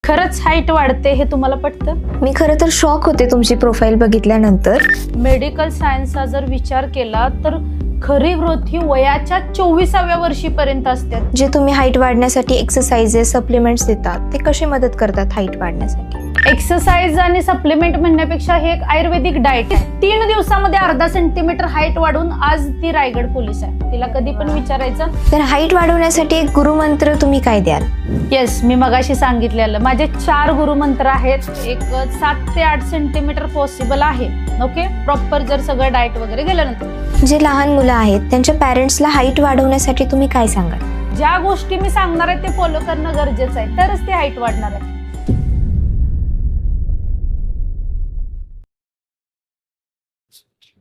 खरंच हाईट वाढते हे तुम्हाला पटतं? मी खरं तर शॉक होते तुमची प्रोफाईल बघितल्यानंतर. मेडिकल सायन्सचा जर विचार केला तर खरी ग्रोथ ही वयाच्या 24व्या वर्षीपर्यंत असते. जे तुम्ही हाईट वाढण्यासाठी एक्सरसाइजेस सप्लिमेंट्स देतात ते कशी मदत करतात हाईट वाढण्यासाठी? एक्सरसाइज आणि सप्लिमेंट म्हणण्यापेक्षा हे एक आयुर्वेदिक डाएट. 3 दिवसामध्ये अर्धा सेंटीमीटर हाईट वाढून आज ती रायगड पोलीस आहे. तिला कधी पण विचारायचं. तर हाईट वाढवण्यासाठी एक गुरुमंत्र तुम्ही काय द्याल? येस, मी मगाशी सांगितलेलं माझे 4 गुरुमंत्र आहेत. एक 7 ते 8 सेंटीमीटर पॉसिबल आहे. ओके, प्रॉपर जर सगळं डाएट वगैरे गेल्यानंतर. जे लहान मुलं आहेत त्यांच्या पॅरेंट्सला हाईट वाढवण्यासाठी तुम्ही काय सांगाल? ज्या गोष्टी मी सांगणार आहे ते फॉलो करणं गरजेचं आहे, तरच ते हाईट वाढणार आहे.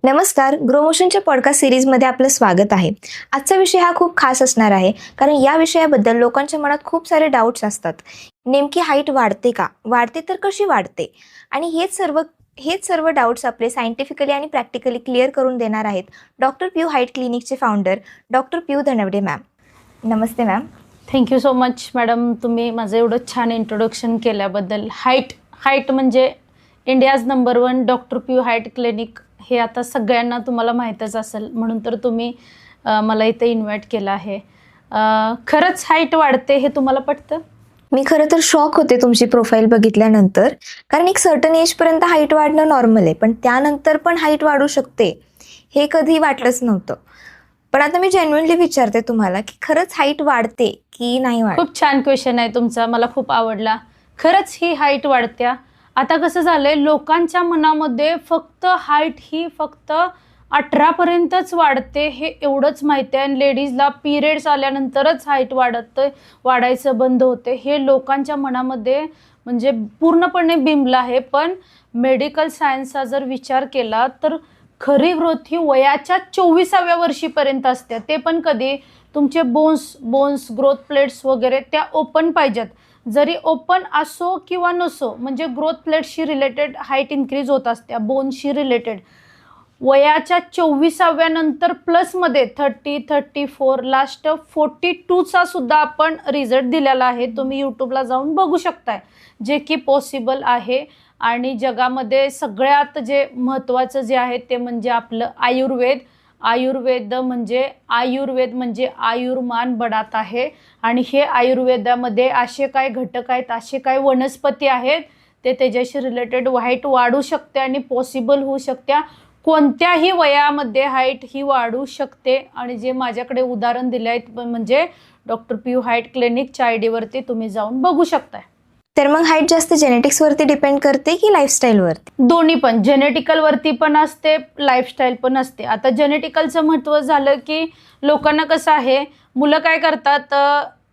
नमस्कार, ग्रोमोशनच्या पॉडकास्ट सिरीजमध्ये आपलं स्वागत आहे. आजचा विषय हा खूप खास असणार आहे कारण या विषयाबद्दल लोकांच्या मनात खूप सारे डाऊट्स असतात. नेमकी हाईट वाढते का? वाढते तर कशी वाढते? आणि हेच सर्व डाऊट्स आपले सायंटिफिकली आणि प्रॅक्टिकली क्लिअर करून देणार आहेत डॉक्टर प्यू हाईट क्लिनिकचे founder doctor Pyu Dhanawade ma'am. नमस्ते ma'am. Thank you so much madam, तुम्ही माझं एवढं छान इंट्रोडक्शन केल्याबद्दल. हाईट म्हणजे India's number 1 doctor Pyu height clinic हे आता सगळ्यांना तुम्हाला माहीतच असेल, म्हणून तर तुम्ही मला इथे इन्व्हाइट केलं आहे. खरंच हाईट वाढते हे तुम्हाला पटतं? मी खरं तर शॉक होते तुमची प्रोफाईल बघितल्यानंतर कारण एक सर्टन एजपर्यंत हाईट वाढणं नॉर्मल आहे, पण त्यानंतर पण हाईट वाढू शकते हे कधी वाटलंच नव्हतं. पण आता मी जेन्युइनली विचारते तुम्हाला की खरंच हाईट वाढते की नाही वाढत? खूप छान क्वेश्चन आहे तुमचा, मला खूप आवडला. खरंच ही हाईट वाढत्या. आता कसं झालंय, लोकांच्या मनामध्ये फक्त हाईट ही फक्त 18 पर्यंतच वाढते हे एवढंच माहिती आहे. आणि लेडीजला पिरियड्स आल्यानंतरच हाईट वाढायचं बंद होते हे लोकांच्या मनामध्ये म्हणजे पूर्णपणे बिंबलं आहे. पण मेडिकल सायन्सचा जर विचार केला तर खरी ग्रोथ ही वयाच्या 24व्या वर्षीपर्यंत असते. ते पण कधी तुमचे बोन्स ग्रोथ प्लेट्स वगैरे त्या ओपन पाहिजेत. जरी ओपन असो किंवा नसो, म्हणजे ग्रोथ प्लेट्सशी रिलेटेड हाईट इन्क्रीज होत असते, बोनशी रिलेटेड. वयाच्या 24व्या नंतर प्लसमध्ये 30, 34, लास्ट 42चा सुद्धा आपण रिझल्ट दिलेला आहे. तुम्ही यूट्यूबला जाऊन बघू शकताय, जे की पॉसिबल आहे. आणि जगामध्ये सगळ्यात जे महत्त्वाचं जे आहे ते म्हणजे आपलं आयुर्वेद म्हणजे आयुर्मान बढात आहे. आणि हे आयुर्वेदामध्ये असे काय घटक आहेत, असे काय वनस्पती आहेत ते त्याच्याशी रिलेटेड हाईट वाढू शकते आणि पॉसिबल होऊ शकते. कोणत्याही वयामध्ये हाईट ही वाढू शकते. आणि जे माझ्याकडे उदाहरण दिले आहेत म्हणजे डॉक्टर प्यू हाईट क्लिनिकच्या आयडीवरती तुम्ही जाऊन बघू शकताय. तर मग हाईट जास्त जेनेटिक्सवरती डिपेंड करते की लाईफस्टाईलवरती? दोन्ही पण, जेनेटिकलवरती पण असते, लाईफस्टाईल पण असते. आता जेनेटिकलचं महत्त्व झालं की लोकांना कसं आहे, मुलं काय करतात,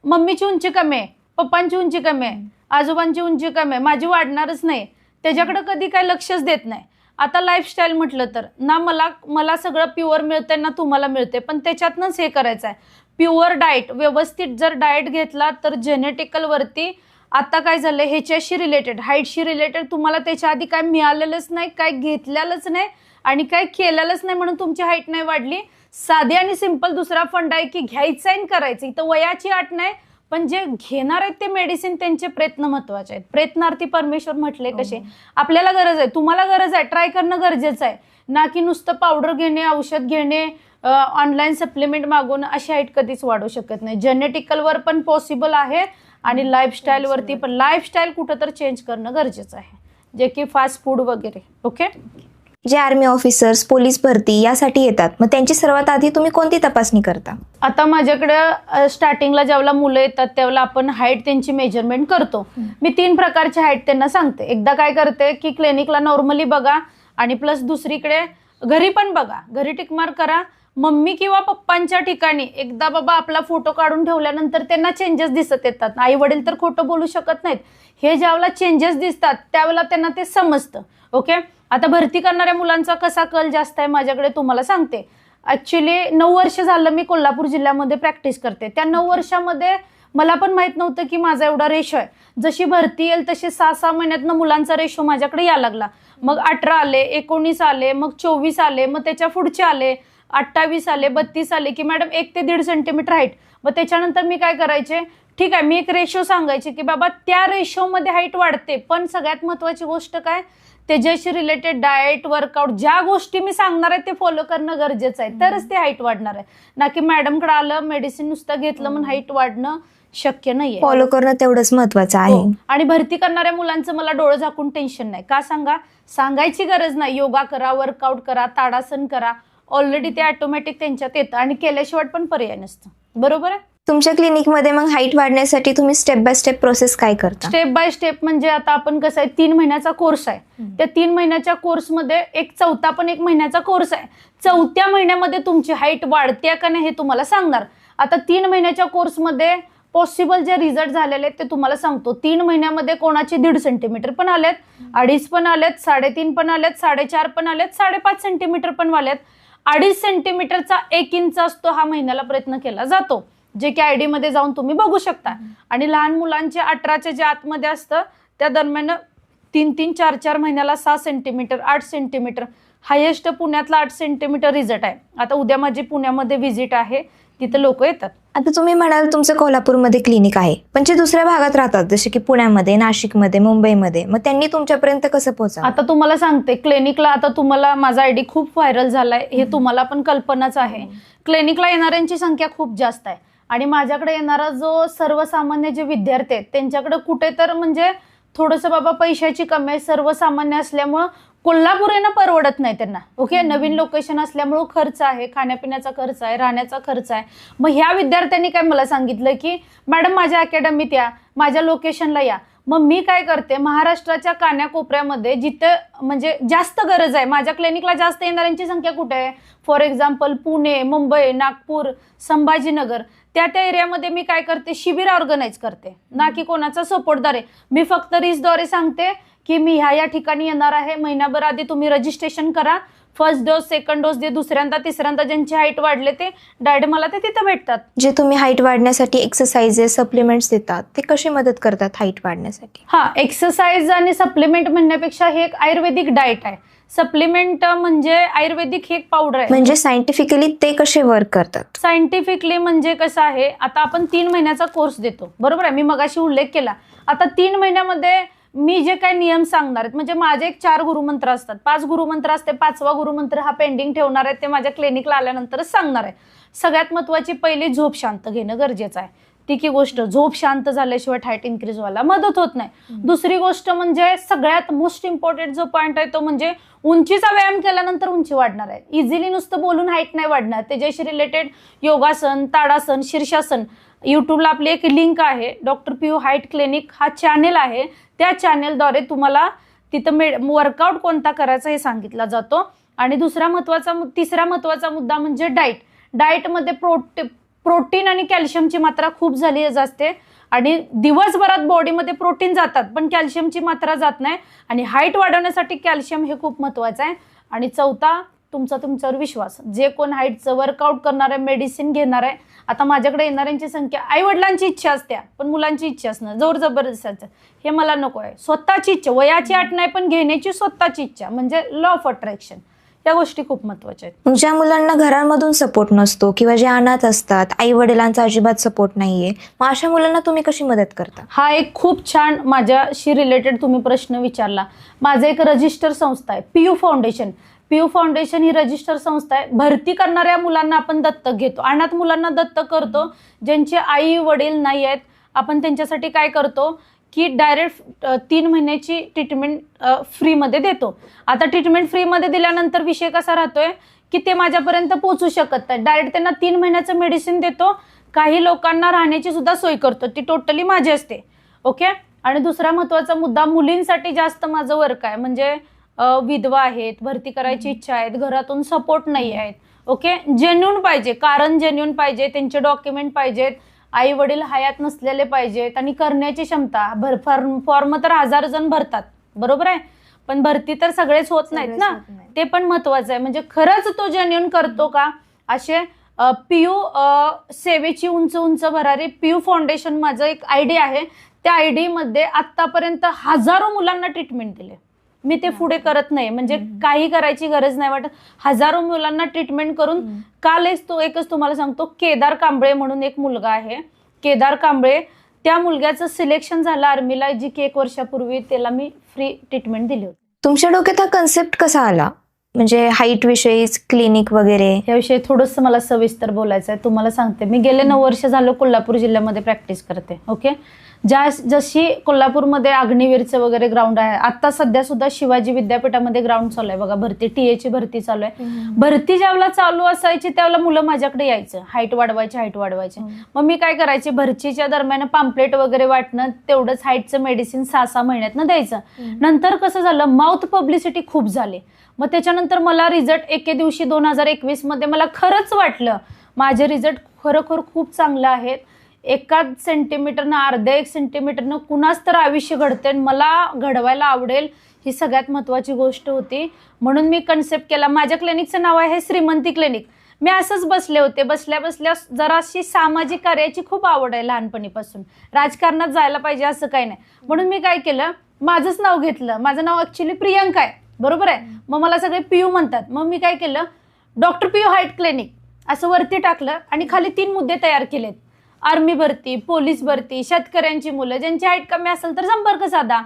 मम्मीची उंची कमी आहे, पप्पांची उंची कमी आहे, आजोबांची उंची कमी आहे, माझी वाढणारच नाही, त्याच्याकडे कधी काय लक्षच देत नाही. आता लाईफस्टाईल म्हटलं तर ना मला सगळं प्युअर मिळतंय ना तुम्हाला मिळते, पण त्याच्यातनंच हे करायचं आहे. प्युअर डाएट, व्यवस्थित जर डाएट घेतला तर जेनेटिकलवरती आता काय झालं, ह्याच्याशी रिलेटेड हाईटशी रिलेटेड तुम्हाला त्याच्या आधी काय मिळालेलंच नाही, काय घेतलेलंच नाही आणि काय केलेलंच नाही म्हणून तुमची हाईट नाही वाढली. साधी आणि सिंपल दुसरा फंड आहे की घ्यायचं आणि करायचं. इथं वयाची अट नाही, पण जे घेणार आहेत ते मेडिसिन त्यांचे प्रयत्न महत्वाचे आहेत. प्रयत्नार्थी परमेश्वर म्हटले कसे. आपल्याला गरज आहे, तुम्हाला गरज आहे, ट्राय करणं गरजेचं आहे, ना की नुसतं पावडर घेणे, औषध घेणे, ऑनलाईन सप्लिमेंट मागवून अशी हाईट कधीच वाढू शकत नाही. जेनेटिकलवर पण पॉसिबल आहे आणि लाईफस्टाईलवरती पण. लाईफस्टाईल कुठं तर चेंज करणं गरजेचं आहे, जे की फास्ट फूड वगैरे. ओके, जे आर्मी ऑफिसर्स, पोलीस भरती यासाठी येतात, मग त्यांची सर्वात आधी तुम्ही कोणती तपासणी करता? आता माझ्याकडे स्टार्टिंगला जेव्हा मुलं येतात त्यावेळेला आपण हाईट त्यांची मेजरमेंट करतो. मी 3 प्रकारची हाईट त्यांना सांगते. एकदा काय करते की क्लिनिकला नॉर्मली बघा आणि प्लस दुसरीकडे घरी पण बघा, घरी टिकमार्क करा. मम्मी किंवा पप्पांच्या ठिकाणी एकदा बाबा आपला फोटो काढून ठेवल्यानंतर त्यांना चेंजेस दिसत येतात. आई वडील तर खोटं बोलू शकत नाहीत. हे ज्यावेळेला चेंजेस दिसतात त्यावेळेला त्यांना ते समजतं. ओके, आता भरती करणाऱ्या मुलांचा कसा कल जास्त आहे माझ्याकडे तुम्हाला सांगते. ॲक्च्युली 9 वर्ष झालं मी कोल्हापूर जिल्ह्यामध्ये प्रॅक्टिस करते. त्या 9 वर्षामध्ये मला पण माहीत नव्हतं की माझा एवढा रेशो आहे. जशी भरती येईल तसे 6-6 महिन्यातनं मुलांचा रेशो माझ्याकडे यायला लागला. मग 18 आले, 19 आले, मग 24 आले, मग त्याच्या पुढचे आले 28 आले 32 आले की मॅडम 1 ते 1.5 सेंटीमीटर हाईट. मग त्याच्यानंतर मी काय करायचे, ठीक आहे मी एक रेशो सांगायचे की बाबा त्या रेशोमध्ये हाईट वाढते, पण सगळ्यात महत्त्वाची गोष्ट काय, त्याच्याशी रिलेटेड डाएट वर्कआउट ज्या गोष्टी मी सांगणार आहे ते फॉलो करणं गरजेचं आहे, तरच ते हाईट वाढणार आहे. ना की मॅडमकडे आलं मेडिसिन नुसतं घेतलं म्हणून हाईट वाढणं शक्य नाहीये. फॉलो करणं तेवढंच महत्वाचं आहे. आणि भरती करणाऱ्या मुलांचं मला डोळं झाकून टेन्शन नाही. का सांगा, सांगायची गरज नाही. योगा करा, वर्कआउट करा, ताडासन करा, ऑलरेडी ते ऑटोमॅटिक त्यांच्यात येतं आणि केल्याशिवाय पण पर्याय नसतं. बरोबर आहे. तुमच्या क्लिनिकमध्ये मग हाईट वाढण्यासाठी तुम्ही स्टेप बाय स्टेप प्रोसेस काय करता? स्टेप बाय स्टेप म्हणजे आता आपण कसं आहे, 3 महिन्याचा कोर्स आहे. त्या 3 महिन्याच्या कोर्समध्ये एक चौथा पण 1 महिन्याचा कोर्स आहे. 4थ्या महिन्यामध्ये तुमची हाईट वाढते का नाही हे तुम्हाला सांगणार. आता 3 महिन्याच्या कोर्समध्ये पॉसिबल जे रिझल्ट झालेले आहेत ते तुम्हाला सांगतो. 3 महिन्यामध्ये कोणाचे 1.5 सेंटीमीटर पण आलेत, 2.5 पण आलेत, 3.5 पण आलेत, 4.5 पण आलेत, 5.5 सेंटीमीटर पण आलेत. 2.5 सेंटीमीटरचा 1 इंच असतो हा महिन्याला प्रयत्न केला जातो, जे की ID मध्ये जाऊन तुम्ही बघू शकता. आणि लहान मुलांचे 18च्या जे आतमध्ये असतं त्या दरम्यान 3-3, 4-4 महिन्याला 6 सेंटीमीटर, 8 सेंटीमीटर, हायेस्ट पुण्यातला 8 सेंटीमीटर रिझल्ट आहे. आता उद्या माझी पुण्यामध्ये व्हिजिट आहे, तिथे लोक येतात. आता तुम्ही म्हणाल तुमचं कोल्हापूरमध्ये क्लिनिक आहे, पण जे दुसऱ्या भागात राहतात जसे की पुण्यामध्ये, नाशिकमध्ये, मुंबईमध्ये, मग त्यांनी तुमच्यापर्यंत कसं पोहोचावं? आता तुम्हाला सांगते, क्लिनिकला आता तुम्हाला माझा ID खूप व्हायरल झालाय हे तुम्हाला पण कल्पनाच आहे. क्लिनिकला येणाऱ्यांची संख्या खूप जास्त आहे आणि माझ्याकडे येणारा जो सर्वसामान्य जे विद्यार्थी आहेत त्यांच्याकडे कुठे तर म्हणजे थोडंसं बाबा पैशाची कमी आहे, सर्वसामान्य असल्यामुळं कोल्हापूर येणं परवडत नाही त्यांना. ओके, नवीन लोकेशन असल्यामुळं खर्च आहे, खाण्यापिण्याचा खर्च आहे, राहण्याचा खर्च आहे. मग ह्या विद्यार्थ्यांनी काय मला सांगितलं की मॅडम माझ्या अकॅडमीत या, माझ्या लोकेशनला या. मग मी काय करते, महाराष्ट्राच्या कानाकोपऱ्यामध्ये जिथे म्हणजे जास्त गरज आहे, माझ्या क्लिनिकला जास्त येणाऱ्यांची संख्या कुठे आहे, फॉर एक्झाम्पल पुणे, मुंबई, नागपूर, संभाजीनगर, त्या एरियामध्ये मी काय करते, शिबिर ऑर्गनाईज करते. ना की कोणाचा सपोर्टद्वारे, मी फक्त रील्सद्वारे सांगते की मी ह्या ठिकाणी येणार आहे, महिनाभर आधी तुम्ही रजिस्ट्रेशन करा, फर्स्ट डोस, सेकंड डोस जे दुसऱ्यांदा तिसऱ्यांदा ज्यांची हाईट वाढले ते डायरेक्ट मला ते तिथं भेटतात. जे तुम्ही हाईट वाढण्यासाठी एक्सरसाइजेस, सप्लिमेंट्स देतात ते कशी मदत करतात हाईट वाढण्यासाठी? हा, एक्सरसाइज आणि सप्लिमेंट म्हणण्यापेक्षा हे एक आयुर्वेदिक डाएट आहे. सप्लिमेंट म्हणजे आयुर्वेदिक हे एक पावडर आहे. म्हणजे सायंटिफिकली ते कसे वर्क करतात? सायंटिफिकली म्हणजे कसं आहे, आता आपण 3 महिन्याचा कोर्स देतो, बरोबर आहे, मी मगाशी उल्लेख केला. आता 3 महिन्यामध्ये मी जे काही नियम सांगणार आहेत, म्हणजे माझे एक 4 गुरुमंत्र असतात, 5 गुरुमंत्र असते, 5वा गुरुमंत्र हा पेंडिंग ठेवणार आहे, ते माझ्या क्लिनिकला आल्यानंतरच सांगणार आहे. सगळ्यात महत्त्वाची पहिली झोप शांत घेणं गरजेचं आहे. ती की गोष्ट, झोप शांत झाल्याशिवाय हाईट इन्क्रीज व्हायला मदत होत नाही. दुसरी गोष्ट म्हणजे सगळ्यात मोस्ट इम्पॉर्टंट जो पॉईंट आहे तो म्हणजे उंचीचा व्यायाम केल्यानंतर उंची वाढणार आहे. इझिली नुसतं बोलून हाईट नाही वाढणार. त्याच्याशी रिलेटेड योगासन, ताडासन, शीर्षासन, यूट्यूबला आपली एक लिंक आहे, डॉक्टर PU हाईट क्लिनिक हा चॅनेल आहे, त्या चॅनेलद्वारे तुम्हाला तिथं वर्कआउट कोणता करायचा हे सांगितला जातो. आणि तिसरा महत्त्वाचा मुद्दा म्हणजे डाएट. डाएटमध्ये प्रोटीन आणि कॅल्शियमची मात्रा खूप झाली असते आणि दिवसभरात बॉडीमध्ये प्रोटीन जातात पण कॅल्शियमची मात्रा जात नाही. आणि हाईट वाढवण्यासाठी कॅल्शियम हे खूप महत्त्वाचं आहे. आणि चौथा, तुमच्यावर विश्वास. जे कोण हाईटचं वर्कआउट करणार आहे, मेडिसिन घेणार आहे, आता माझ्याकडे येणाऱ्यांची संख्या, आई वडिलांची इच्छा असते पण मुलांची इच्छा असणं, जोर जबरदस्तीचं हे मला नको आहे. स्वतःची इच्छा, वयाची अट नाही पण घेण्याची स्वतःची इच्छा, म्हणजे लॉ ऑफ अट्रॅक्शन. या गोष्टी खूप महत्त्वाच्या आहेत. ज्या मुलांना घरांमधून सपोर्ट नसतो किंवा जे अनाथ असतात, आई वडिलांचा अजिबात सपोर्ट नाहीये, मग अशा मुलांना तुम्ही कशी मदत करता? हा एक खूप छान माझ्याशी रिलेटेड तुम्ही प्रश्न विचारला. माझं एक रजिस्टर संस्था आहे, PU फाउंडेशन. PU फाउंडेशन ही रजिस्टर संस्था आहे. भरती करणाऱ्या मुलांना आपण दत्तक घेतो, अनाथ मुलांना दत्तक करतो, ज्यांचे आई वडील नाही आहेत. आपण त्यांच्यासाठी काय करतो की डायरेक्ट 3 महिन्याची ट्रीटमेंट फ्रीमध्ये देतो. आता ट्रीटमेंट फ्रीमध्ये दिल्यानंतर विषय कसा राहतोय की ते माझ्यापर्यंत पोहोचू शकत नाही, डायरेक्ट त्यांना 3 महिन्याचं मेडिसिन देतो. काही लोकांना राहण्याची सुद्धा सोय करतो, ती टोटली माझी असते. ओके. आणि दुसरा महत्त्वाचा मुद्दा, मुलींसाठी जास्त माझं वर्क आहे. म्हणजे विधवा आहेत, भरती करायची इच्छा आहेत, घरातून सपोर्ट नाही आहेत. ओके. जेन्युन पाहिजे, कारण जेन्युन पाहिजे, त्यांचे डॉक्युमेंट पाहिजेत, आई वडील हयात नसलेले पाहिजेत आणि करण्याची क्षमता. फॉर्म तर 1000 जण भरतात, बरोबर आहे, पण भरती तर सगळेच होत नाहीत ना, ते पण महत्वाचं आहे. म्हणजे खरंच तो जेन्युन करतो का, असे PU सेवेची उंच भरारी PU फाउंडेशन माझं एक ID आहे. त्या ID मध्ये आतापर्यंत हजारो मुलांना ट्रीटमेंट दिले. मी ते पुढे करत नाही, म्हणजे काही करायची गरज नाही वाटत. हजारो मुलांना ट्रीटमेंट करून काल एकच तुम्हाला सांगतो, केदार कांबळे म्हणून एक मुलगा आहे, केदार कांबळे, त्या मुलग्याचं सिलेक्शन झालं आर्मीला, जी की 1 वर्षापूर्वी त्याला मी फ्री ट्रीटमेंट दिली होती. तुमच्या डोक्यात हा कन्सेप्ट कसा आला, म्हणजे हाईट विषयी, क्लिनिक वगैरे याविषयी थोडंसं मला सविस्तर बोलायचं आहे. तुम्हाला सांगते, मी गेले 9 वर्ष झालं कोल्हापूर जिल्ह्यामध्ये प्रॅक्टिस करते. ओके, जशी कोल्हापूरमध्ये अग्निवीरचं वगैरे ग्राउंड आहे, आता सध्या सुद्धा शिवाजी विद्यापीठामध्ये ग्राउंड चालू आहे बघा, भरती टीएची भरती चालू आहे. भरती ज्यावेळेला चालू असायची त्यावेळेला मुलं माझ्याकडे यायचं, हाईट वाढवायची. मग मी काय करायचे, भरतीच्या दरम्यान पॅम्पलेट वगैरे वाटणं, तेवढंच हाईटचं मेडिसिन 6-6 महिन्यातनं द्यायचं. नंतर कसं झालं, माउथ पब्लिसिटी खूप झाली. मग त्याच्यानंतर मला रिझल्ट एके दिवशी 2021 मध्ये मला खरंच वाटलं माझे रिझल्ट खरोखर खूप चांगले आहेत. 1 सेंटीमीटरनं, अर्ध्या 1 सेंटीमीटरनं कुणाच तर आयुष्य घडते, मला घडवायला आवडेल, ही सगळ्यात महत्त्वाची गोष्ट होती. म्हणून मी कन्सेप्ट केला. माझ्या क्लिनिकचं नाव आहे श्रीमंती क्लिनिक. मी असंच बसले होते, बसल्या जराशी सामाजिक कार्याची खूप आवड आहे लहानपणीपासून, राजकारणात जायला पाहिजे असं काही नाही. म्हणून मी काय केलं, माझंच नाव घेतलं. माझं नाव ॲक्च्युली प्रियंका आहे, बरोबर आहे. मग मला सगळे पियू म्हणतात. मग मी काय केलं, डॉक्टर पियू हाईट क्लिनिक असं वरती टाकलं आणि खाली 3 मुद्दे तयार केलेत. आर्मी भरती, पोलीस भरती, शेतकऱ्यांची मुलं, ज्यांची हाईट कमी असेल तर संपर्क साधा.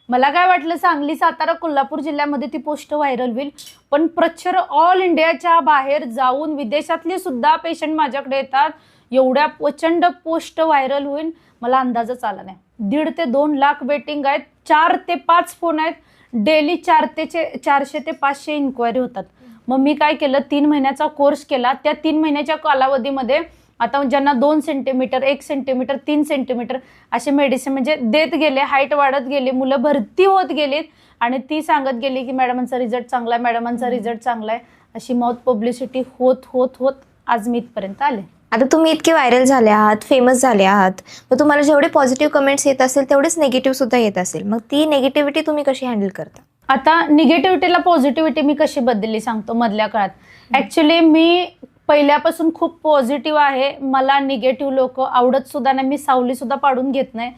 मला काय वाटलं, सांगली, सातारा, कोल्हापूर जिल्ह्यामध्ये ती पोस्ट व्हायरल होईल, पण प्रचंड ऑल इंडियाच्या बाहेर जाऊन विदेशातले सुद्धा पेशंट माझ्याकडे येतात. एवढ्या प्रचंड पोस्ट व्हायरल होईल मला अंदाजच आला नाही. 1.5 ते 2 लाख वेटिंग आहेत, 4 ते 5 फोन आहेत, डेली 400 ते 500 इन्क्वायरी होतात. मग मी काय केलं, 3 महिन्याचा कोर्स केला. त्या 3 महिन्याच्या कालावधीमध्ये आता ज्यांना 2 सेंटीमीटर, 1 सेंटीमीटर, 3 सेंटीमीटर असे मेडिसिन म्हणजे देत गेले, हाईट वाढत गेली, मुलं भरती होत गेलीत आणि ती सांगत गेली की मॅडमांचा रिझल्ट चांगला आहे, मॅडमांचा रिझल्ट चांगला आहे. अशी माउथ पब्लिसिटी होत आज मी इथपर्यंत आले. आता तुम्ही इतके व्हायरल झाले आहात, फेमस झाले आहात, मग तुम्हाला जेवढे पॉझिटिव्ह कमेंट्स येत असेल तेवढेच निगेटिव्ह सुद्धा येत असेल. मग ती निगेटिव्हिटी तुम्ही कशी हँडल करता? आता निगेटिव्हिटीला पॉझिटिव्हिटी मी कशी बदलली सांगतो. मधल्या काळात ॲक्च्युली मी पहिल्यापासून खूप पॉझिटिव्ह आहे. मला निगेटिव्ह लोक आवडत सुद्धा नाही. मी सावली सुद्धा पाडून घेत नाही.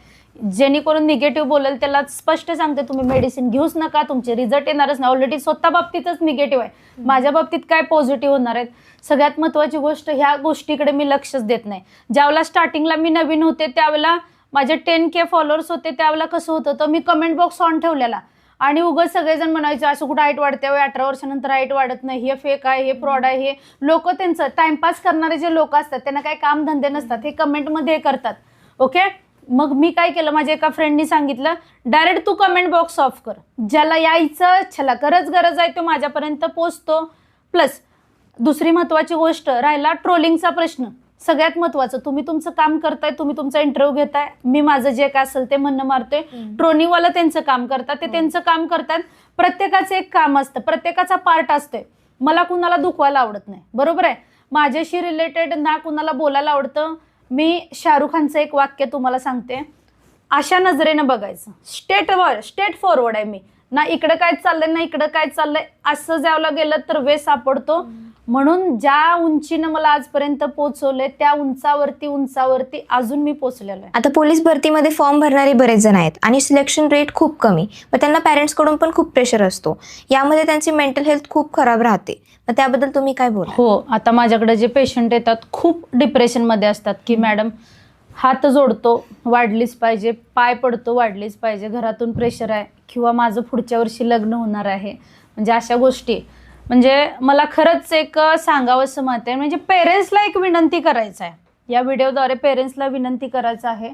जेणेकरून निगेटिव्ह बोलेल त्याला स्पष्ट सांगते, तुम्ही मेडिसिन घेऊच नका, तुमचे रिझल्ट येणारच नाही. ऑलरेडी स्वतः बाबतीतच निगेटिव्ह आहे, माझ्या बाबतीत काय पॉझिटिव्ह होणार आहेत. सगळ्यात महत्त्वाची गोष्ट, ह्या गोष्टीकडे मी लक्षच देत नाही. ज्यावेळेला स्टार्टिंगला मी नवीन होते त्यावेळेला माझे 10K फॉलोअर्स होते, त्यावेळेला कसं होतं तर मी कमेंट बॉक्स ऑन ठेवलेला आणि उगाच सगळेजण म्हणायचे असं कुठं हाईट वाढते, 18 वर्षानंतर हाईट वाढत नाही, हे फेक आहे, हे फ्रॉड आहे. हे लोक त्यांचं टाइमपास करणारे जे लोक असतात, त्यांना काही काम धंदे नसतात, हे कमेंटमध्ये करतात. ओके, मग मी काय केलं, माझ्या एका फ्रेंडनी सांगितलं, डायरेक्ट तू कमेंट बॉक्स ऑफ कर, ज्याला यायचं ज्याला गरज आहे तो माझ्यापर्यंत पोचतो. प्लस दुसरी महत्त्वाची गोष्ट राहिला ट्रोलिंगचा प्रश्न. सगळ्यात महत्त्वाचं, तुम्ही तुमचं काम करताय, तुम्ही तुमचा इंटरव्ह्यू घेताय, मी माझं जे काय असेल ते म्हणणं मारतोय. ट्रोलिंगवाला त्यांचं काम करतात, ते त्यांचं काम करतात. प्रत्येकाचं एक काम असतं, प्रत्येकाचा पार्ट असतोय. मला कुणाला दुखवायला आवडत नाही, बरोबर आहे. माझ्याशी रिलेटेड ना कुणाला बोलायला आवडतं. मी शाहरुख खानचं एक वाक्य तुम्हाला सांगते, अशा नजरेनं बघायचं, स्ट्रेट फॉरवर्ड आहे मी, ना इकडं काय चाललंय ना इकडं काय चाललंय, असं ज्याला गेलं तर वे सापडतो. म्हणून ज्या उंचीनं मला आजपर्यंत पोहोचवलंय त्या उंचावरती अजून मी पोहोचलेलो आहे. आता पोलीस भरतीमध्ये फॉर्म भरणारे बरेच जण आहेत आणि सिलेक्शन रेट खूप कमी, मग त्यांना पॅरेंट्सकडून पण खूप प्रेशर असतो. यामध्ये त्यांची मेंटल हेल्थ खूप खराब राहते. मग त्याबद्दल तुम्ही काय बोला? हो, आता माझ्याकडे जे पेशंट येतात खूप डिप्रेशनमध्ये असतात की मॅडम हात जोडतो वाढलीच पाहिजे, पाय पडतो वाढलीच पाहिजे, घरातून प्रेशर आहे किंवा माझं पुढच्या वर्षी लग्न होणार आहे, म्हणजे अशा गोष्टी. म्हणजे मला खरंच एक सांगावंसं मत आहे, म्हणजे पेरेंट्सला एक विनंती करायचं आहे, या व्हिडिओद्वारे पेरेंट्सला विनंती करायचं आहे.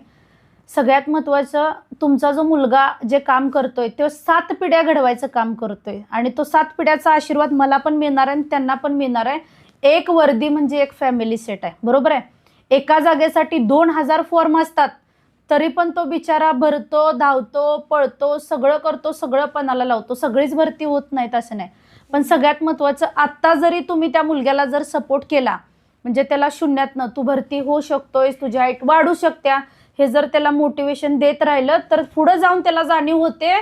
सगळ्यात महत्त्वाचं, तुमचा जो मुलगा जे काम करतोय तो 7 पिढ्या घडवायचं काम करतोय आणि तो 7 पिढ्याचा आशीर्वाद मला पण मिळणार आहे आणि त्यांना पण मिळणार आहे. एक वर्दी म्हणजे एक फॅमिली सेट आहे, बरोबर आहे. एका जागेसाठी 2000 फॉर्म असतात, तरी पण तो बिचारा भरतो, धावतो, पळतो, सगळं करतो, सगळं पणाला लावतो. सगळीच भरती होत नाहीत असं नाही, पण सगळ्यात महत्त्वाचं, आत्ता जरी तुम्ही त्या मुलग्याला जर सपोर्ट केला, म्हणजे त्याला शून्यातनं तू भरती होऊ शकतोयस, तुझी हाईट वाढू शकत्या, हे जर त्याला मोटिवेशन देत राहिलं तर पुढं जाऊन त्याला जाणीव होते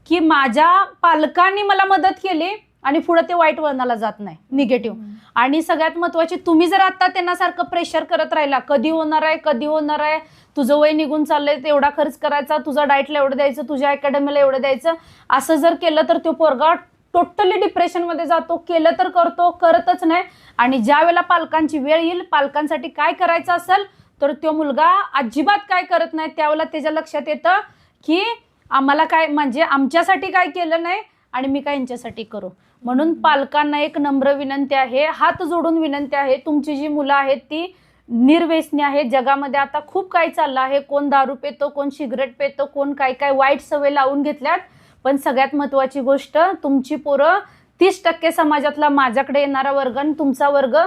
की माझ्या पालकांनी मला मदत केली आणि पुढे ते वाईट वळणाला जात नाही, निगेटिव्ह. आणि सगळ्यात महत्वाची, तुम्ही जर आता त्यांना सारखं प्रेशर करत राहिला, कधी होणार आहे कधी होणार आहे, तुझं वय निघून चाललंय, एवढा खर्च करायचा, तुझा डाएटला एवढं द्यायचं, तुझ्या अकॅडमीला एवढं द्यायचं, असं जर केलं तर तो पोरगा टोटली डिप्रेशनमध्ये जातो. केलं तर करतो, करतच नाही. आणि ज्या वेळेला पालकांची वेळ येईल, पालकांसाठी काय करायचं असेल तर तो मुलगा अजिबात काय करत नाही. त्यावेळेला त्याच्या लक्षात येतं की आम्हाला काय, म्हणजे आमच्यासाठी काय केलं नाही आणि मी काय यांच्यासाठी करू. म्हणून पालकांना एक नम्र विनंती आहे, हात जोडून विनंती आहे, तुमची जी मुलं आहेत ती निर्व्यसनी आहेत. जगामध्ये आता खूप काही चाललं आहे, कोण दारू पितो, कोण सिगरेट पितो, कोण काय काय वाईट सवय लावून घेतल्यात. पण सगळ्यात महत्वाची गोष्ट, तुमची पोरं 30% समाजातला माझ्याकडे येणारा वर्ग आणि तुमचा वर्ग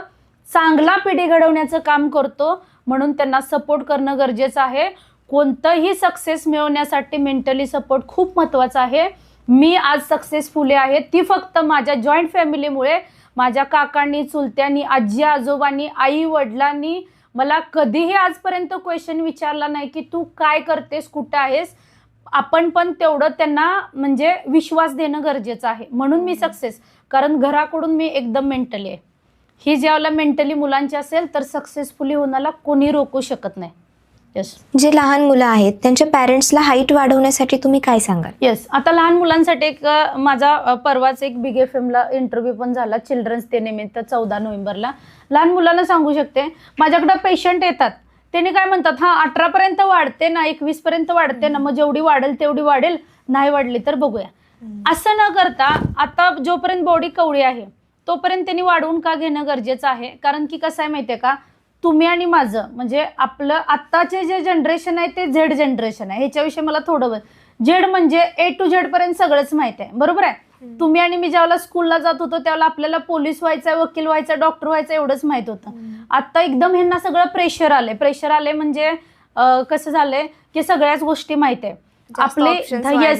चांगला पिढी घडवण्याचं काम करतो. म्हणून त्यांना सपोर्ट करणं गरजेचं आहे. कोणतंही सक्सेस मिळवण्यासाठी मेंटली सपोर्ट खूप महत्वाचा आहे. मी आज सक्सेसफुल आहे ती फक्त माझ्या जॉईंट फॅमिलीमुळे. माझ्या काकांनी, चुलत्यांनी, आजी आजोबांनी, आई वडिलांनी मला कधीही आजपर्यंत क्वेश्चन विचारला नाही की तू काय करतेस, कुठं आहेस. आपण पण तेवढं त्यांना म्हणजे विश्वास देणं गरजेचं आहे. म्हणून मी सक्सेस, कारण घराकडून मी एकदम मेंटली आहे. ही ज्यावेळेला मेंटली मुलांची असेल तर सक्सेसफुली होण्याला कोणी रोखू शकत नाही. यस. जे लहान मुलं आहेत त्यांच्या पॅरेंट्सला हाईट वाढवण्यासाठी तुम्ही काय सांगाल? येस, आता लहान मुलांसाठी एक माझा परवाच एक बिग FM-ला इंटरव्ह्यू पण झाला चिल्ड्रन्स डे निमित्त 14 नोव्हेंबरला. लहान मुलांना सांगू शकते, माझ्याकडे पेशंट येतात, त्यांनी काय म्हणतात, 18 पर्यंत वाढते ना, 21 पर्यंत वाढते ना, मग जेवढी वाढेल तेवढी वाढेल, नाही वाढली तर बघूया. असं न करता आता जोपर्यंत बॉडी कवळी आहे तोपर्यंत त्यांनी वाढवून का घेणं गरजेचं आहे. कारण की कसं आहे माहितीये का, तुम्ही आणि माझं म्हणजे आपलं आत्ताचे जे जनरेशन आहे ते झेड जनरेशन आहे. ह्याच्याविषयी मला थोडं, झेड म्हणजे A to Z पर्यंत सगळंच माहिती आहे, बरोबर आहे. तुम्ही आणि मी ज्यावेळेला स्कूलला जात होतो त्यावेळेला आपल्याला पोलीस व्हायचं, वकील व्हायचं, डॉक्टर व्हायचं एवढंच माहित होतं. आता एकदम ह्यांना सगळं प्रेशर आले म्हणजे कसं झालंय की सगळ्याच गोष्टी माहित आहे. आपले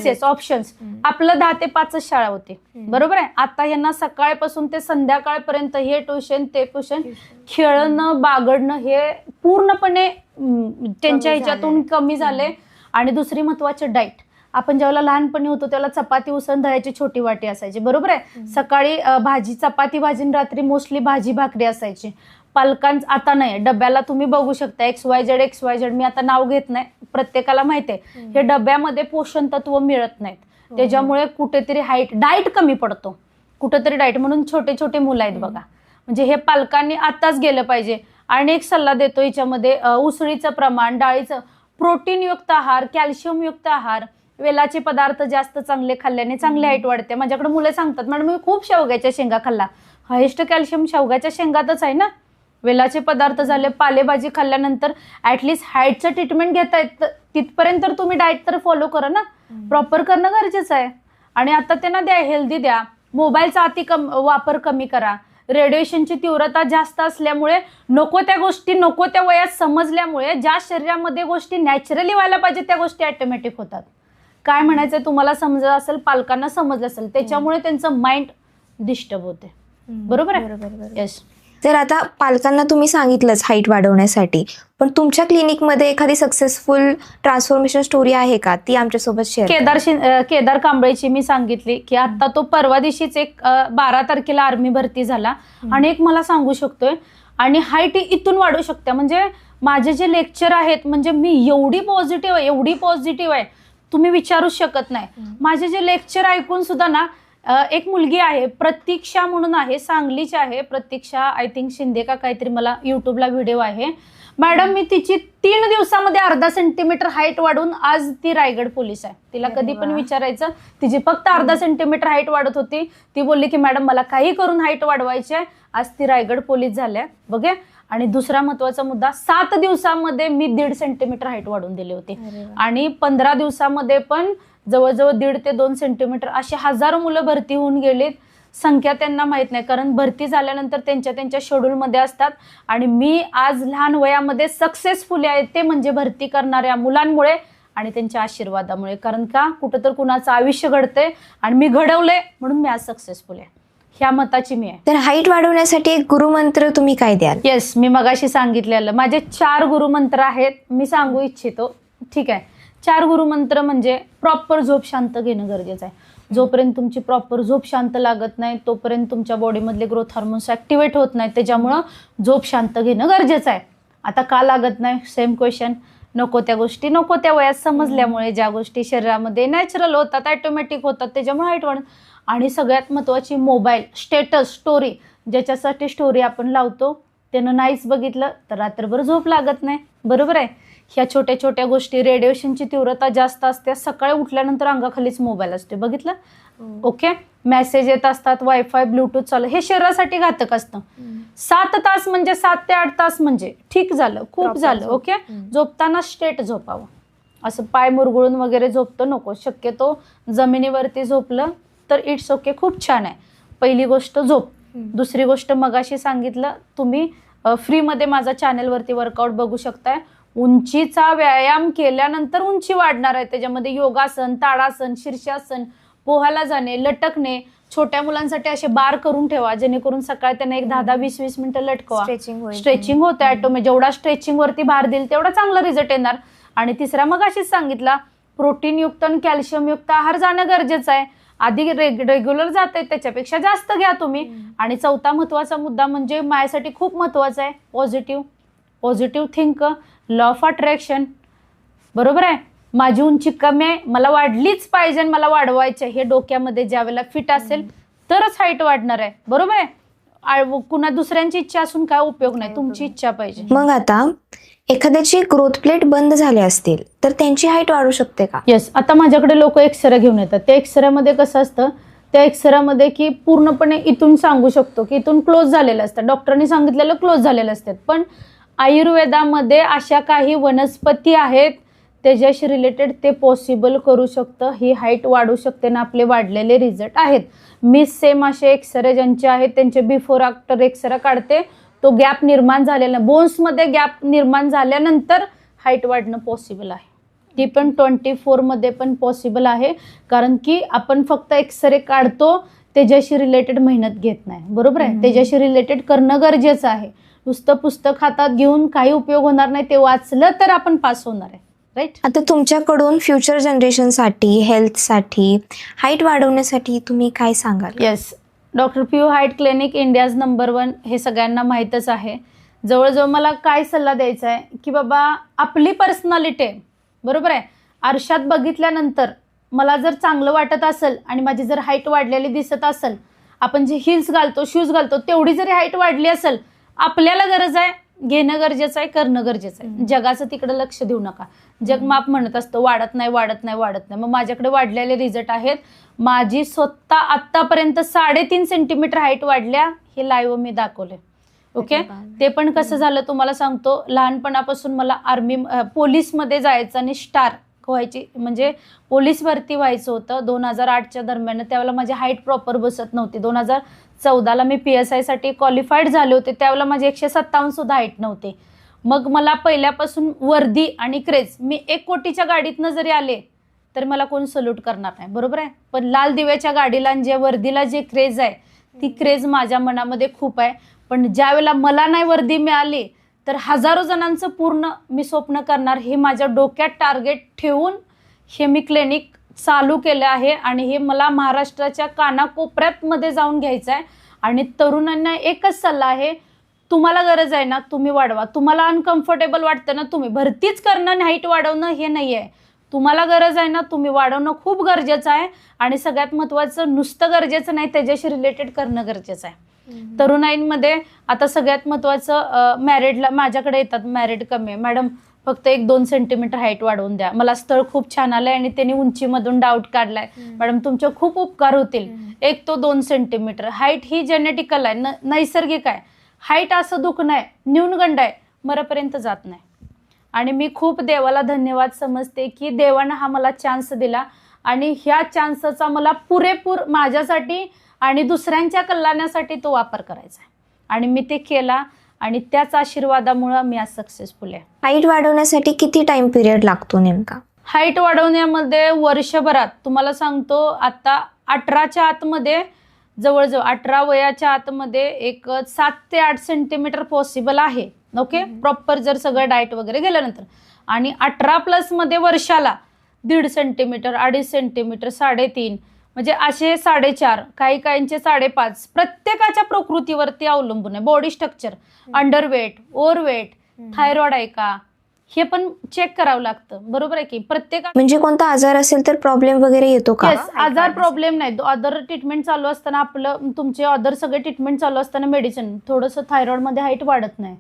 येस ऑप्शन्स, आपलं 10 ते 5 शाळा होती, बरोबर आहे. आता यांना सकाळपासून ते संध्याकाळपर्यंत हे ट्युशन ते ट्युशन, खेळणं बागडणं हे पूर्णपणे त्यांच्या ह्याच्यातून कमी झाले. आणि दुसरी महत्वाची डाएट. आपण ज्यावेळेला लहानपणी होतो त्यावेळेला चपाती उसळ दह्याची छोटी वाटी असायची, बरोबर आहे. सकाळी भाजी चपाती भाजी, रात्री मोस्टली भाजी भाकरी असायची. आता नाही, डब्याला तुम्ही बघू शकता XYZ, मी आता नाव घेत नाही, प्रत्येकाला माहिती आहे हे डब्यामध्ये पोषण तत्व मिळत नाहीत. त्याच्यामुळे कुठेतरी डाएट कमी पडतो, कुठेतरी डाएट. म्हणून छोटे छोटे मुलं आहेत बघा, म्हणजे हे पालकांनी आताच गेलं पाहिजे. आणि एक सल्ला देतो याच्यामध्ये, उसळीचं प्रमाण, डाळीचं, प्रोटीनयुक्त आहार, कॅल्शियमयुक्त आहार, वेलाचे पदार्थ जास्त चांगले खाल्ल्याने चांगली हाईट वाढते. माझ्याकडे मुलं सांगतात, मॅडम मी खूप शेवग्याच्या शेंगा खाल्ला. हायेस्ट कॅल्शियम शेवग्याच्या शेंगातच आहे ना. वेलाचे पदार्थ झाले, पालेभाजी खाल्ल्यानंतर ऍटलिस्ट हाईटचं ट्रीटमेंट घेता येत तिथपर्यंत तर तुम्ही डाएट तर फॉलो करा ना, प्रॉपर करणं गरजेचं आहे. आणि आता त्यांना द्या, हेल्दी द्या. मोबाईलचा वापर कमी करा. रेडिएशनची तीव्रता जास्त असल्यामुळे नको त्या गोष्टी नको त्या वयात समजल्यामुळे ज्या शरीरामध्ये गोष्टी नॅचरली व्हायला पाहिजे त्या गोष्टी ऑटोमॅटिक होतात. काय म्हणायचं तुम्हाला समजलं असेल, पालकांना समजलं असेल, त्याच्यामुळे त्यांचं माइंड डिस्टर्ब होते, बरोबर आहे. येस. तर आता पालकांना तुम्ही सांगितलंच हाईट वाढवण्यासाठी, पण तुमच्या क्लिनिकमध्ये एखादी सक्सेसफुल ट्रान्सफॉर्मेशन स्टोरी आहे का, ती आमच्यासोबत शेअर? केदार कांबळेची मी सांगितली की आता तो परवा दिवशीच एक 12 तारखेला आर्मी भरती झाला आणि एक मला सांगू शकतोय. आणि हाईट इथून वाढू शकते. म्हणजे माझे जे लेक्चर आहेत, म्हणजे मी एवढी पॉझिटिव्ह आहे तुम्ही विचारूच शकत नाही. माझे जे लेक्चर ऐकून सुद्धा ना, एक मुलगी आहे प्रतीक्षा म्हणून आहे, सांगलीची आहे, प्रतीक्षा आय थिंक शिंदे का काहीतरी, मला युट्यूबला व्हिडिओ आहे. मॅडम मी तिची 3 दिवसामध्ये अर्धा सेंटीमीटर हाईट वाढून आज ती रायगड पोलीस आहे. तिला कधी पण विचारायचं, तिची फक्त अर्धा सेंटीमीटर हाईट वाढत होती. ती बोलली की मॅडम मला काही करून हाईट वाढवायची आहे. आज ती रायगड पोलीस झाल्या बघे. आणि दुसरा महत्वाचा मुद्दा, 7 दिवसामध्ये मी 1.5 सेंटीमीटर हाईट वाढून दिली होती. आणि 15 दिवसामध्ये पण जवळजवळ 1.5 ते 2 सेंटीमीटर अशी हजारो मुलं भरती होऊन गेलीत. संख्या त्यांना माहित नाही, कारण भरती झाल्यानंतर त्यांच्या शेड्यूलमध्ये असतात. आणि मी आज लहान वयामध्ये सक्सेसफुल आहे ते म्हणजे भरती करणाऱ्या मुलांमुळे आणि त्यांच्या आशीर्वादामुळे. कारण का, कुठं तर कुणाचं आयुष्य घडतंय आणि मी घडवलंय म्हणून मी आज सक्सेसफुल आहे, ह्या मताची मी आहे. तर हाईट वाढवण्यासाठी एक गुरुमंत्र तुम्ही काय द्याल? येस, मी मगाशी सांगितलेलं माझे 4 गुरुमंत्र आहेत, मी सांगू इच्छितो. ठीक आहे, 4 गुरुमंत्र म्हणजे प्रॉपर झोप शांत घेणं गरजेचं आहे. जोपर्यंत तुमची प्रॉपर झोप शांत लागत नाही तोपर्यंत तुमच्या बॉडीमधले ग्रोथ हार्मोन्स ऍक्टिव्हेट होत नाही. त्याच्यामुळं झोप शांत घेणं गरजेचं आहे. आता का लागत नाही? Same question. नको त्या गोष्टी नको त्या वयात समजल्यामुळे, ज्या गोष्टी शरीरामध्ये नॅचरल होतात, ऑटोमॅटिक होतात, त्याच्यामुळे हाईट वाढत. आणि सगळ्यात महत्त्वाची मोबाईल, स्टेटस, स्टोरी, ज्याच्यासाठी स्टोरी आपण लावतो त्यानं नाहीच बघितलं तर रात्रभर झोप लागत नाही. बरोबर आहे. ह्या छोट्या छोट्या गोष्टी, रेडिएशनची तीव्रता जास्त असते, सकाळी उठल्यानंतर अंगाखालीच मोबाईल असतो, बघितलं. ओके. मेसेज येत असतात, वायफाय, ब्लूटूथ चालू, हे शरीरासाठी घातक असतं. 7 तास म्हणजे 7 ते 8 तास म्हणजे ठीक झालं, खूप झालं. ओके. झोपताना स्ट्रेट झोपावं, असं पाय मुरगुळून वगैरे झोपतो नको. शक्यतो जमिनीवरती झोपलं तर इट्स ओके, खूप छान आहे. पहिली गोष्ट झोप. दुसरी गोष्ट मगाशी सांगितलं, तुम्ही फ्रीमध्ये माझा चॅनलवरती वर्कआउट बघू शकताय. उंचीचा व्यायाम केल्यानंतर उंची वाढणार आहे. त्याच्यामध्ये योगासन, ताडासन, शीर्षासन, पोहायला जाणे, लटकणे. छोट्या मुलांसाठी असे बार करून ठेवा जेणेकरून सकाळी त्यांना एक 10-10, 20-20 मिनिटं लटकवा. स्ट्रेचिंग होते ऑटोमॅटिक. जेवढा स्ट्रेचिंग वरती भार देईल तेवढा चांगला रिझल्ट येणार. आणि तिसरा मग अशीच सांगितला, प्रोटीनयुक्त आणि कॅल्शियमयुक्त आहार जाणं गरजेचं आहे. आधी रेग्युलर जाते त्याच्यापेक्षा जास्त घ्या तुम्ही. आणि चौथा महत्वाचा मुद्दा म्हणजे माझ्यासाठी खूप महत्वाचा आहे, positive think, law of attraction. बरोबर आहे. माझी उंची कमी आहे, मला वाढलीच पाहिजे, मला वाढवायचे, हे डोक्यामध्ये ज्यावेळेला फिट असेल तरच हाईट वाढणार आहे. बरोबर आहे. कुणा दुसऱ्यांची इच्छा असून काय उपयोग नाही, तुमची इच्छा पाहिजे. मग आता एखाद्याची ग्रोथ प्लेट बंद झाले असतील तर त्यांची हाईट वाढू शकते का? येस. आता माझ्याकडे लोक एक्सरे घेऊन येतात. त्या एक्सरेमध्ये कसं असतं, त्या एक्सरेमध्ये की पूर्णपणे इथून सांगू शकतो की इथून क्लोज झालेलं असतं, डॉक्टरनी सांगितलेलं क्लोज झालेलं असतात. पण आयुर्वेदामध्ये अशा काही वनस्पती आहेत त्याच्याशी रिलेटेड ते पॉसिबल करू शकतं, ही हाईट वाढू शकते ना. आपले वाढलेले रिझल्ट आहेत. मी सेम असे एक्सरे ज्यांचे आहेत त्यांचे बिफोर आफ्टर एक्सरे काढते. तो गॅप निर्माण झालेला, बोन्समध्ये गॅप निर्माण झाल्यानंतर हाईट वाढणं पॉसिबल आहे. ती पण 24 मध्ये पण पॉसिबल आहे. कारण की आपण फक्त एक्सरे काढतो, त्याच्याशी रिलेटेड मेहनत घेत नाही. बरोबर आहे. त्याच्याशी रिलेटेड करणं गरजेचं आहे. नुसतं पुस्तक हातात घेऊन काही उपयोग होणार नाही. ते वाचलं तर आपण पास होणार आहे. राईट. आता तुमच्याकडून फ्युचर जनरेशनसाठी, हेल्थसाठी, हाईट वाढवण्यासाठी तुम्ही काय सांगाल? Yes. Doctor PU height clinic India's number 1 हे सगळ्यांना माहीतच आहे. जवळजवळ मला काय सल्ला द्यायचा आहे की बाबा आपली पर्सनॅलिटी आहे. बरोबर आहे. आरशात बघितल्यानंतर मला जर चांगलं वाटत असेल आणि माझी जर हाईट वाढलेली दिसत असेल, आपण जे हिल्स घालतो, शूज घालतो, तेवढी जरी हाईट वाढली असेल, आपल्याला गरज आहे, घेणं गरजेचं आहे, करणं गरजेचं आहे. जगाचं तिकडे लक्ष देऊ नका. जग माप म्हणत असतं वाढत नाही वाढत नाही वाढत नाही. मग माझ्याकडे वाढलेले रिझल्ट आहेत. माझी स्वतः आतापर्यंत 3.5 सेंटीमीटर हाईट वाढल्या, हे लाईव्ह मी दाखवले. ओके. ते पण कसं झालं तुम्हाला सांगतो. लहानपणापासून मला आर्मी, पोलीसमध्ये जायचं आणि स्टार व्हायची, म्हणजे पोलीस भरती व्हायचं होतं 2008च्या दरम्यान. त्यावेळेला माझी हाईट प्रॉपर बसत नव्हती. 2014ला मी PSI साठी क्वालिफाईड झाले होते. त्यावेळेला माझी 157 सुद्धा हाईट नव्हती. मग मला पहिल्यापासून वर्दी आणि क्रेज, मी 1 कोटीच्या गाडीतनं जरी आले तर मला कोण सल्यूट करणार नाही. बरोबर आहे. पण लाल दिव्याच्या गाडीला आणि जे वर्दीला जे क्रेज आहे, ती क्रेज माझ्या मनामध्ये खूप आहे. पण ज्या वेळेला मला नाही वर्दी मिळाली तर हजारो जणांचं पूर्ण मी स्वप्न करणार, हे माझ्या डोक्यात टार्गेट ठेवून हे मी क्लिनिक चालू केलं आहे. आणि हे मला महाराष्ट्राच्या कानाकोपऱ्यात मध्ये जाऊन घ्यायचं आहे. आणि तरुणांना एकच सल्ला आहे, तुम्हाला गरज आहे ना तुम्ही वाढवा. तुम्हाला अनकम्फर्टेबल वाटतं ना, तुम्ही भरतीच करणं आणि हाईट वाढवणं हे नाही आहे. तुम्हाला गरज आहे ना तुम्ही वाढवणं खूप गरजेचं आहे. आणि सगळ्यात महत्त्वाचं, नुसतं गरजेचं नाही, त्याच्याशी रिलेटेड करणं गरजेचं आहे. तरुणाईंमध्ये आता सगळ्यात महत्त्वाचं, मॅरिडला माझ्याकडे येतात, मॅरिड कमी आहे, मॅडम फक्त 1-2 सेंटीमीटर हाईट वाढवून द्या, मला स्थळ खूप छान आलंय आणि त्यांनी उंचीमधून डाऊट काढलाय, मॅडम तुमचे खूप उपकार होतील, 1-2 सेंटीमीटर. हाईट ही जेनेटिकल आहे, नैसर्गिक आहे. हाईट असं दुखणं आहे, न्यूनगंड आहे, मरेपर्यंत जात नाही. आणि मी खूप देवाला धन्यवाद समजते की देवानं हा मला चान्स दिला आणि ह्या चान्सचा मला पुरेपूर माझ्यासाठी आणि दुसऱ्यांच्या कल्याणासाठी तो वापर करायचा आहे. आणि मी ते केला आणि त्याच आशीर्वादामुळे मी आज सक्सेसफुल आहे. हाईट वाढवण्यासाठी किती टाइम पिरियड लागतो नेमका? हाईट वाढवण्यामध्ये वर्षभरात तुम्हाला सांगतो, आता 18च्या आतमध्ये, जवळजवळ 18 वयाच्या आतमध्ये एक 7 ते 8 सेंटीमीटर पॉसिबल आहे. ओके. प्रॉपर जर सगळं डाएट वगैरे गेल्यानंतर. आणि 18+ मध्ये वर्षाला 1.5 सेंटीमीटर, 2.5 सेंटीमीटर, 3.5, म्हणजे असे 4.5, काहींचे 5.5. प्रत्येकाच्या प्रकृतीवरती अवलंबून आहे. Body structure, underweight, overweight, thyroid आहे का, हे पण चेक करावं लागतं. बरोबर आहे की. प्रत्येक म्हणजे कोणता आजार असेल तर प्रॉब्लेम वगैरे येतो का? आजार प्रॉब्लेम नाही. अदर ट्रीटमेंट चालू असताना, तुमचे अदर सगळे ट्रीटमेंट चालू असताना मेडिसिन, थोडंसं थायरॉइड मध्ये हाईट वाढत नाही.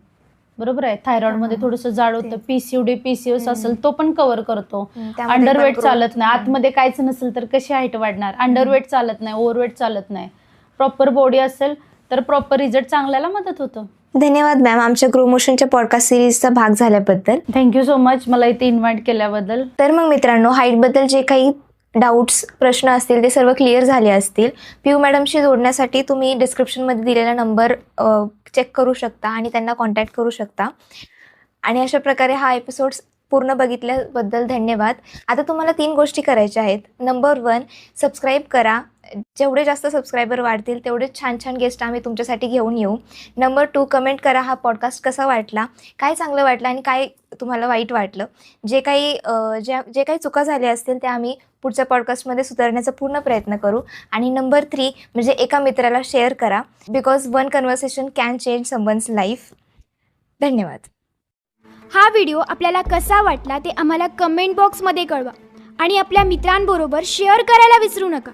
बरोबर आहे. थायरॉइड मध्ये थोडंसं जाड होतं. पीसीओडी, पीसीओएस असेल तो पण कव्हर करतो. अंडरवेट चालत नाही, आतमध्ये काहीच नसेल तर कशी हाईट वाढणार. अंडरवेट चालत नाही, ओव्हरवेट चालत नाही. प्रॉपर बॉडी असेल तर प्रॉपर रिझल्ट चांगल्याला मदत होतं. धन्यवाद मॅम आमच्या ग्रो मोशनच्या पॉडकास्ट सिरीजचा भाग झाल्याबद्दल. थँक्यू सो मच मला इथे इन्व्हाइट केल्याबद्दल. तर मग मित्रांनो, हाईटबद्दल जे काही डाऊट्स, प्रश्न असतील ते सर्व क्लिअर झाले असतील. पियू मॅडमशी जोडण्यासाठी तुम्ही डिस्क्रिप्शनमध्ये दिलेला नंबर चेक करू शकता आणि त्यांना कॉन्टॅक्ट करू शकता. आणि अशा प्रकारे हा एपिसोड पूर्ण बघितल्याबद्दल धन्यवाद. आता तुम्हाला 3 गोष्टी करायच्या आहेत. नंबर 1, सबस्क्राईब करा. जेवढे जास्त सबस्क्रायबर वाढतील तेवढे छान छान गेस्ट आम्ही तुमच्यासाठी घेऊन येऊ. नंबर 2, कमेंट करा हा पॉडकास्ट कसा वाटला, काय चांगलं वाटलं आणि काय तुम्हाला वाईट वाटलं. जे काही चुका झाल्या असतील त्या आम्ही पुढच्या पॉडकास्टमध्ये सुधारण्याचा पूर्ण प्रयत्न करू. आणि नंबर 3 म्हणजे एका मित्राला शेअर करा. Because one conversation can change someone's life. धन्यवाद. हा व्हिडिओ आपल्याला कसा वाटला ते आम्हाला कमेंट बॉक्समध्ये कळवा आणि आपल्या मित्रांबरोबर शेअर करायला विसरू नका.